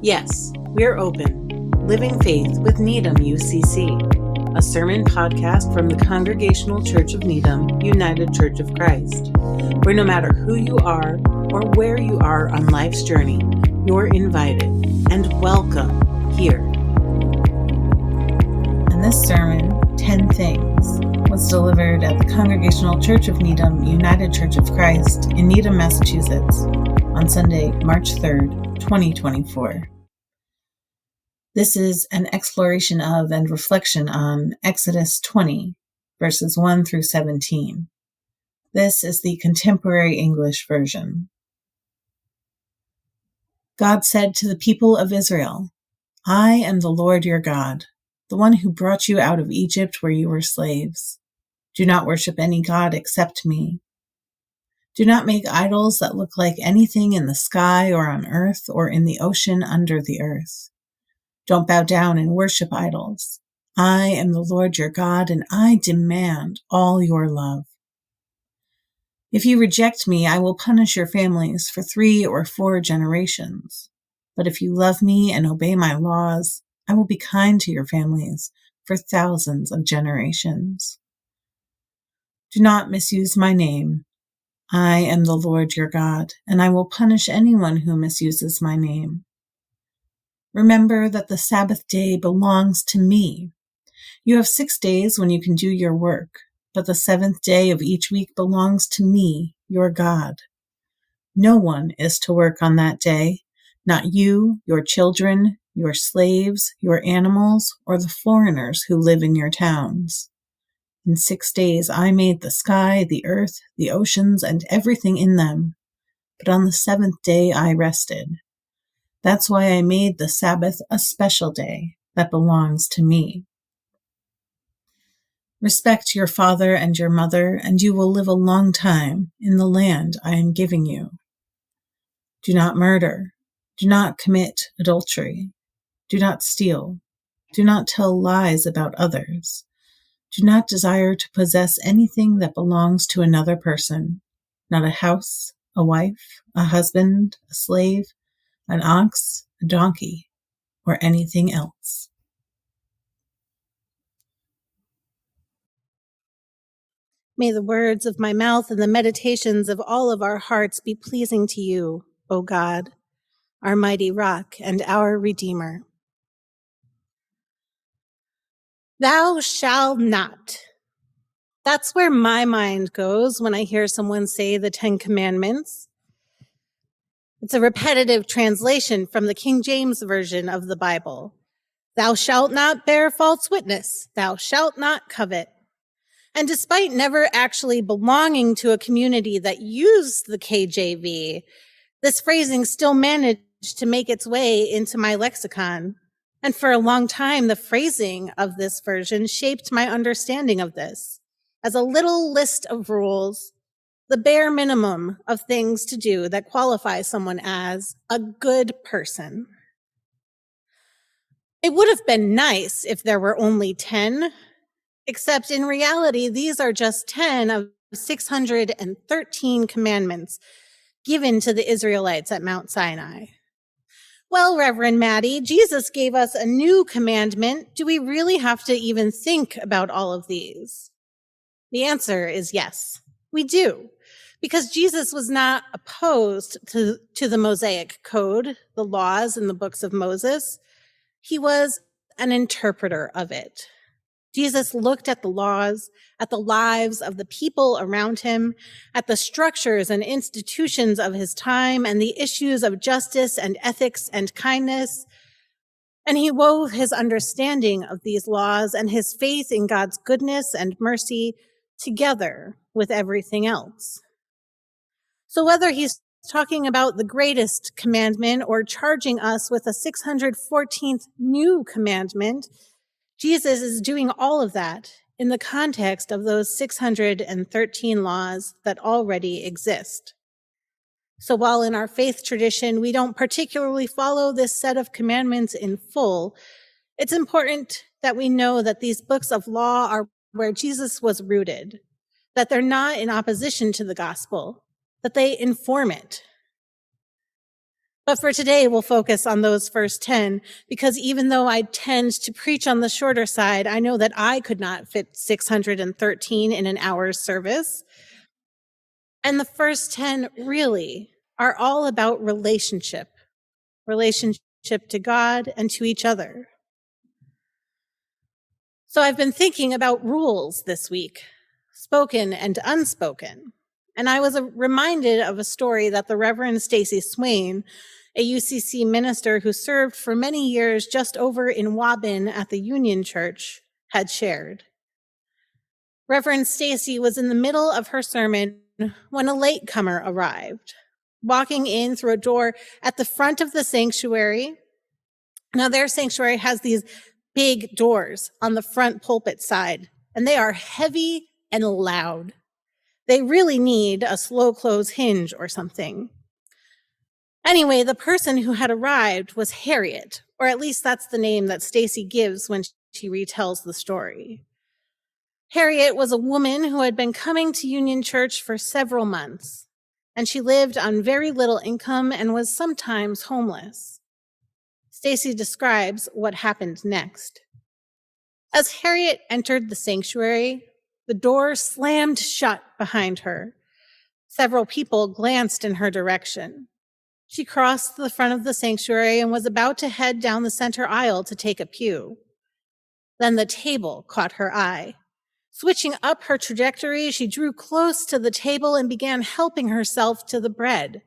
Yes, we're open. Living Faith with Needham UCC, a sermon podcast from the Congregational Church of Needham, United Church of Christ, where no matter who you are or where you are on life's journey, you're invited and welcome here. And this sermon, 10 Things, was delivered at the Congregational Church of Needham, United Church of Christ in Needham, Massachusetts, on Sunday, March 3rd, 2024. This is an exploration of and reflection on Exodus 20, verses 1 through 17. This is the contemporary English version. God said to the people of Israel, "I am the Lord your God, the one who brought you out of Egypt where you were slaves. Do not worship any god except me. Do not make idols that look like anything in the sky or on earth or in the ocean under the earth. Don't bow down and worship idols. I am the Lord your God, and I demand all your love. If you reject me, I will punish your families for 3 or 4 generations. But if you love me and obey my laws, I will be kind to your families for thousands of generations. Do not misuse my name. I am the Lord your God, and I will punish anyone who misuses my name. Remember that the Sabbath day belongs to me. You have 6 days when you can do your work, but the 7th day of each week belongs to me, your God. No one is to work on that day, not you, your children, your slaves, your animals, or the foreigners who live in your towns. In 6 days I made the sky, the earth, the oceans, and everything in them, but on the 7th day I rested. That's why I made the Sabbath a special day that belongs to me. Respect your father and your mother, and you will live a long time in the land I am giving you. Do not murder. Do not commit adultery. Do not steal. Do not tell lies about others. Do not desire to possess anything that belongs to another person, not a house, a wife, a husband, a slave, an ox, a donkey, or anything else. May the words of my mouth and the meditations of all of our hearts be pleasing to you, O God, our mighty rock and our Redeemer. Thou shalt not. That's where my mind goes when I hear someone say the 10 Commandments. It's a repetitive translation from the King James Version of the Bible. Thou shalt not bear false witness. Thou shalt not covet. And despite never actually belonging to a community that used the KJV, this phrasing still managed to make its way into my lexicon. And for a long time, the phrasing of this version shaped my understanding of this as a little list of rules, the bare minimum of things to do that qualify someone as a good person. It would have been nice if there were only 10, except in reality, these are just 10 of 613 commandments given to the Israelites at Mount Sinai. Well, Reverend Maddie, Jesus gave us a new commandment. Do we really have to even think about all of these? The answer is yes, we do. Because Jesus was not opposed to the Mosaic Code, the laws in the books of Moses. He was an interpreter of it. Jesus looked at the laws, at the lives of the people around him, at the structures and institutions of his time, and the issues of justice and ethics and kindness. And he wove his understanding of these laws and his faith in God's goodness and mercy together with everything else. So whether he's talking about the greatest commandment or charging us with a 614th new commandment, Jesus is doing all of that in the context of those 613 laws that already exist. So while in our faith tradition, we don't particularly follow this set of commandments in full, it's important that we know that these books of law are where Jesus was rooted, that they're not in opposition to the gospel, that they inform it. But for today, we'll focus on those first 10, because even though I tend to preach on the shorter side, I know that I could not fit 613 in an hour's service. And the first 10 really are all about relationship to God and to each other. So I've been thinking about rules this week, spoken and unspoken. And I was reminded of a story that the Reverend Stacy Swain, a UCC minister who served for many years just over in Waban at the Union Church, had shared. Reverend Stacy was in the middle of her sermon when a latecomer arrived, walking in through a door at the front of the sanctuary. Now, their sanctuary has these big doors on the front pulpit side, and they are heavy and loud. They really need a slow close hinge or something. Anyway, the person who had arrived was Harriet, or at least that's the name that Stacy gives when she retells the story. Harriet was a woman who had been coming to Union Church for several months, and she lived on very little income and was sometimes homeless. Stacy describes what happened next. As Harriet entered the sanctuary, the door slammed shut behind her. Several people glanced in her direction. She crossed the front of the sanctuary and was about to head down the center aisle to take a pew. Then the table caught her eye. Switching up her trajectory, she drew close to the table and began helping herself to the bread.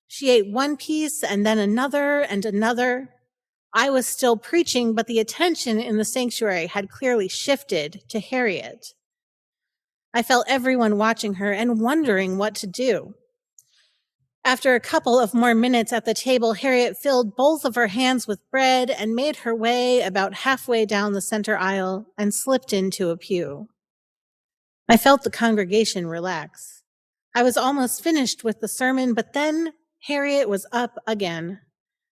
She ate one piece and then another and another. I was still preaching, but the attention in the sanctuary had clearly shifted to Harriet. I felt everyone watching her and wondering what to do. After a couple of more minutes at the table, Harriet filled both of her hands with bread and made her way about halfway down the center aisle and slipped into a pew. I felt the congregation relax. I was almost finished with the sermon, but then Harriet was up again.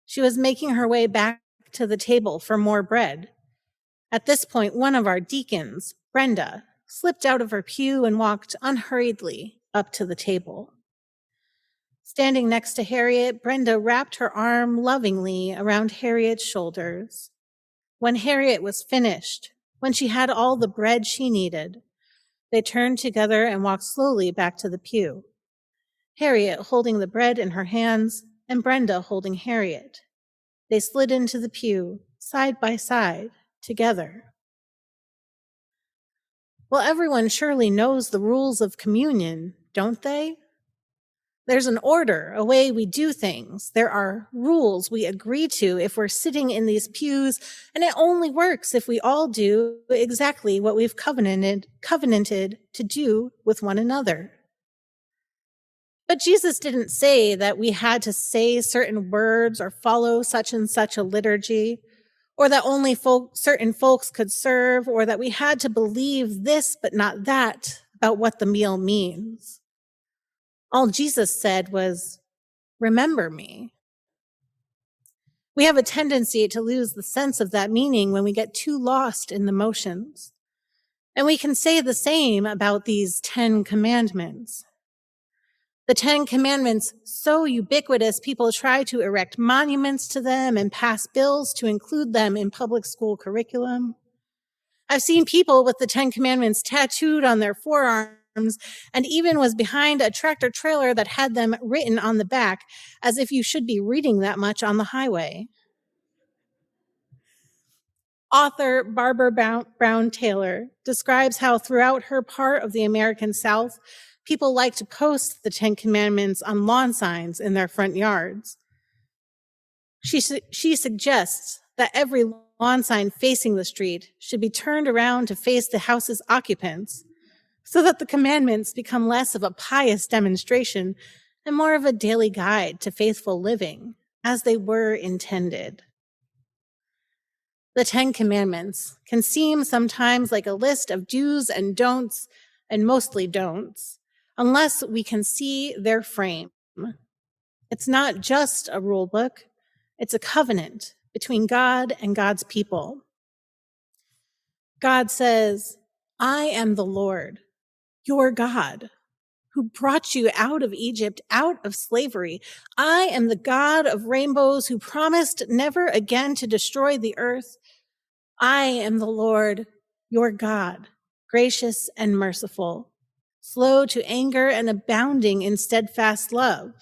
She was making her way back to the table for more bread. At this point, one of our deacons, Brenda, slipped out of her pew and walked unhurriedly up to the table. Standing next to Harriet, Brenda wrapped her arm lovingly around Harriet's shoulders. When Harriet was finished, when she had all the bread she needed, they turned together and walked slowly back to the pew. Harriet holding the bread in her hands and Brenda holding Harriet. They slid into the pew, side by side, together. Well, everyone surely knows the rules of communion, don't they? There's an order, a way we do things. There are rules we agree to if we're sitting in these pews, and it only works if we all do exactly what we've covenanted to do with one another. But Jesus didn't say that we had to say certain words or follow such and such a liturgy, or that only certain folks could serve, or that we had to believe this but not that about what the meal means. All Jesus said was, "Remember me." We have a tendency to lose the sense of that meaning when we get too lost in the motions. And we can say the same about these 10 commandments. The 10 commandments, so ubiquitous, people try to erect monuments to them and pass bills to include them in public school curriculum. I've seen people with the 10 commandments tattooed on their forearms, and even was behind a tractor trailer that had them written on the back, as if you should be reading that much on the highway. Author Barbara Brown Taylor describes how throughout her part of the American South, people like to post the 10 Commandments on lawn signs in their front yards. She suggests that every lawn sign facing the street should be turned around to face the house's occupants, so that the commandments become less of a pious demonstration and more of a daily guide to faithful living, as they were intended. The 10 Commandments can seem sometimes like a list of do's and don'ts, and mostly don'ts, unless we can see their frame. It's not just a rule book, it's a covenant between God and God's people. God says, "I am the Lord, your God, who brought you out of Egypt, out of slavery. I am the God of rainbows who promised never again to destroy the earth. I am the Lord, your God, gracious and merciful, slow to anger and abounding in steadfast love.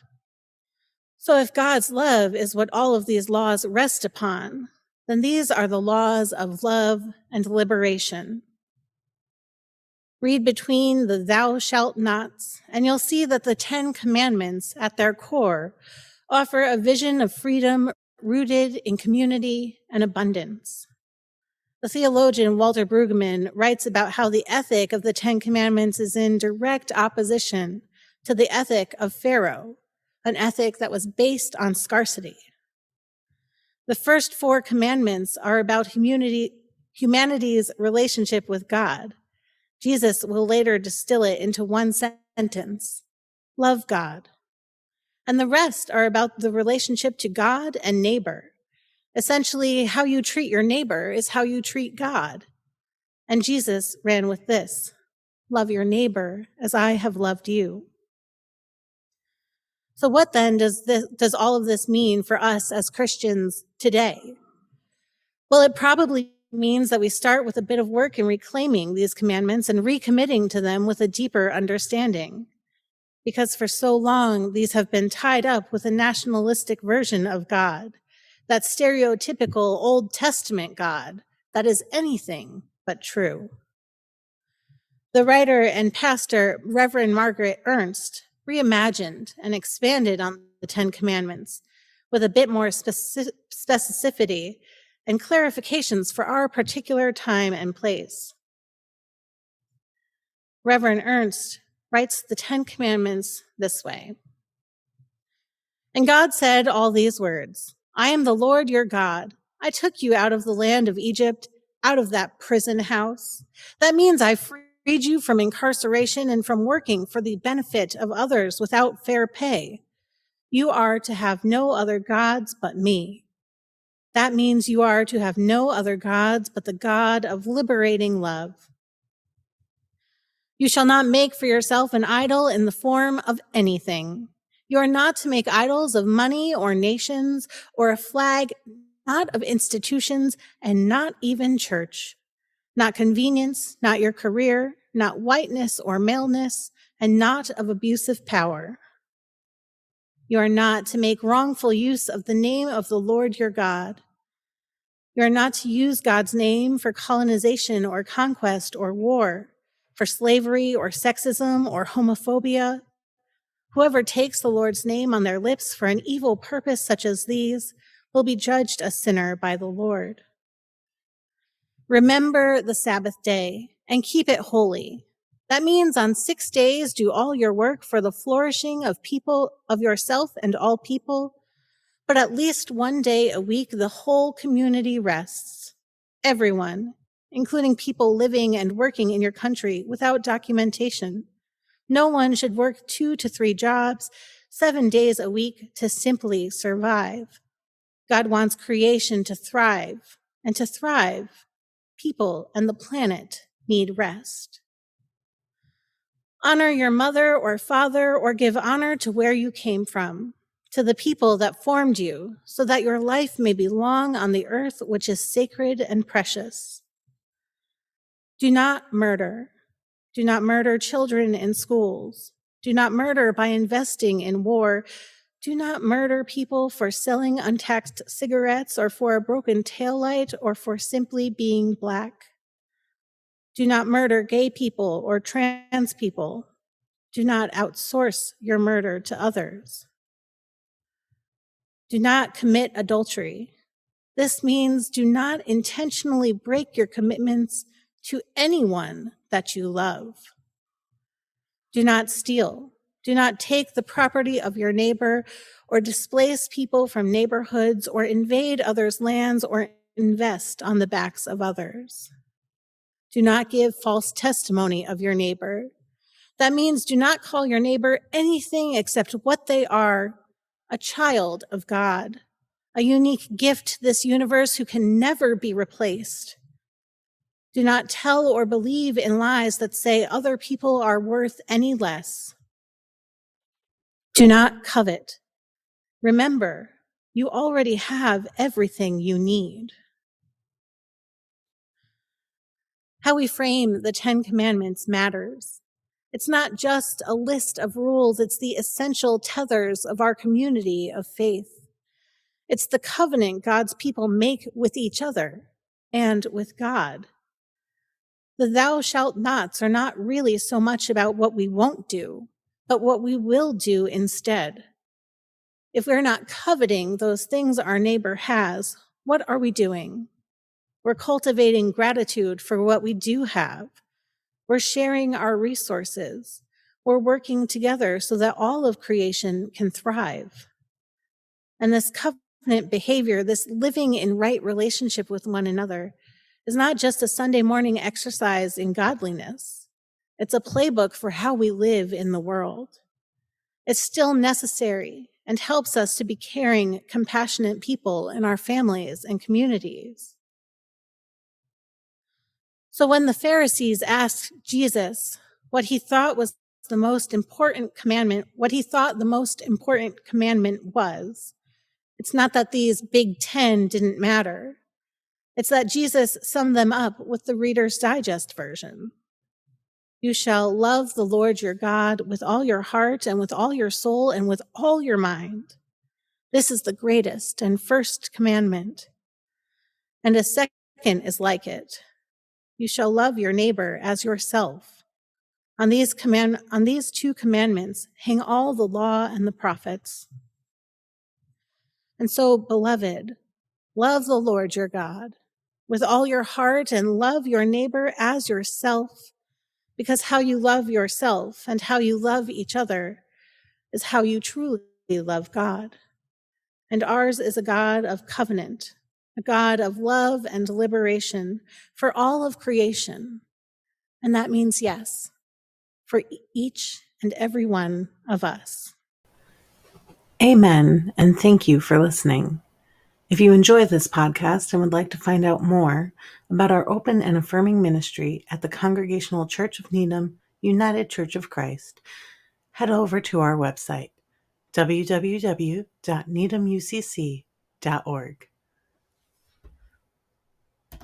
So if God's love is what all of these laws rest upon, then these are the laws of love and liberation. Read between the thou shalt nots, and you'll see that the 10 Commandments at their core offer a vision of freedom rooted in community and abundance. The theologian Walter Brueggemann writes about how the ethic of the 10 Commandments is in direct opposition to the ethic of Pharaoh, an ethic that was based on scarcity. The first 4 commandments are about humanity's relationship with God. Jesus will later distill it into one sentence: love God. And the rest are about the relationship to God and neighbor. Essentially, how you treat your neighbor is how you treat God. And Jesus ran with this: love your neighbor as I have loved you. So what then does all of this mean for us as Christians today? Well, it probably means that we start with a bit of work in reclaiming these commandments and recommitting to them with a deeper understanding. Because for so long, these have been tied up with a nationalistic version of God, that stereotypical Old Testament God that is anything but true. The writer and pastor, Reverend Margaret Ernst, reimagined and expanded on the 10 Commandments with a bit more specificity and clarifications for our particular time and place. Reverend Ernst writes the 10 Commandments this way: And God said all these words, I am the Lord your God. I took you out of the land of Egypt, out of that prison house. That means I freed you from incarceration and from working for the benefit of others without fair pay. You are to have no other gods but me. That means you are to have no other gods but the God of liberating love. You shall not make for yourself an idol in the form of anything. You are not to make idols of money or nations or a flag, not of institutions, and not even church. Not convenience, not your career, not whiteness or maleness, and not of abusive power. You are not to make wrongful use of the name of the Lord your God. You are not to use God's name for colonization or conquest or war, for slavery or sexism or homophobia. Whoever takes the Lord's name on their lips for an evil purpose such as these will be judged a sinner by the Lord. Remember the Sabbath day and keep it holy. That means on 6 days do all your work for the flourishing of people, of yourself and all people, but at least 1 day a week the whole community rests. Everyone, including people living and working in your country without documentation. No one should work 2 to 3 jobs, 7 days a week to simply survive. God wants creation to thrive, and to thrive, people and the planet need rest. Honor your mother or father, or give honor to where you came from, to the people that formed you, so that your life may be long on the earth, which is sacred and precious. Do not murder. Do not murder children in schools. Do not murder by investing in war. Do not murder people for selling untaxed cigarettes or for a broken taillight or for simply being Black. Do not murder gay people or trans people. Do not outsource your murder to others. Do not commit adultery. This means do not intentionally break your commitments to anyone that you love. Do not steal. Do not take the property of your neighbor or displace people from neighborhoods or invade others' lands or invest on the backs of others. Do not give false testimony of your neighbor. That means do not call your neighbor anything except what they are, a child of God, a unique gift to this universe who can never be replaced. Do not tell or believe in lies that say other people are worth any less. Do not covet. Remember, you already have everything you need. How we frame the 10 Commandments matters. It's not just a list of rules, it's the essential tethers of our community of faith. It's the covenant God's people make with each other and with God. The thou shalt nots are not really so much about what we won't do, but what we will do instead. If we're not coveting those things our neighbor has, what are we doing? We're cultivating gratitude for what we do have. We're sharing our resources. We're working together so that all of creation can thrive. And this covenant behavior, this living in right relationship with one another, is not just a Sunday morning exercise in godliness. It's a playbook for how we live in the world. It's still necessary and helps us to be caring, compassionate people in our families and communities. So when the Pharisees asked Jesus what he thought was the most important commandment, what he thought the most important commandment was, it's not that these big 10 didn't matter. It's that Jesus summed them up with the Reader's Digest version. You shall love the Lord your God with all your heart and with all your soul and with all your mind. This is the greatest and first commandment. And a second is like it. You shall love your neighbor as yourself. On these two commandments hang all the law and the prophets. And so, beloved, love the Lord your God with all your heart and love your neighbor as yourself, because how you love yourself and how you love each other is how you truly love God. And ours is a God of covenant, a God of love and liberation for all of creation. And that means yes, for each and every one of us. Amen, and thank you for listening. If you enjoy this podcast and would like to find out more about our open and affirming ministry at the Congregational Church of Needham, United Church of Christ, head over to our website, www.needhamucc.org.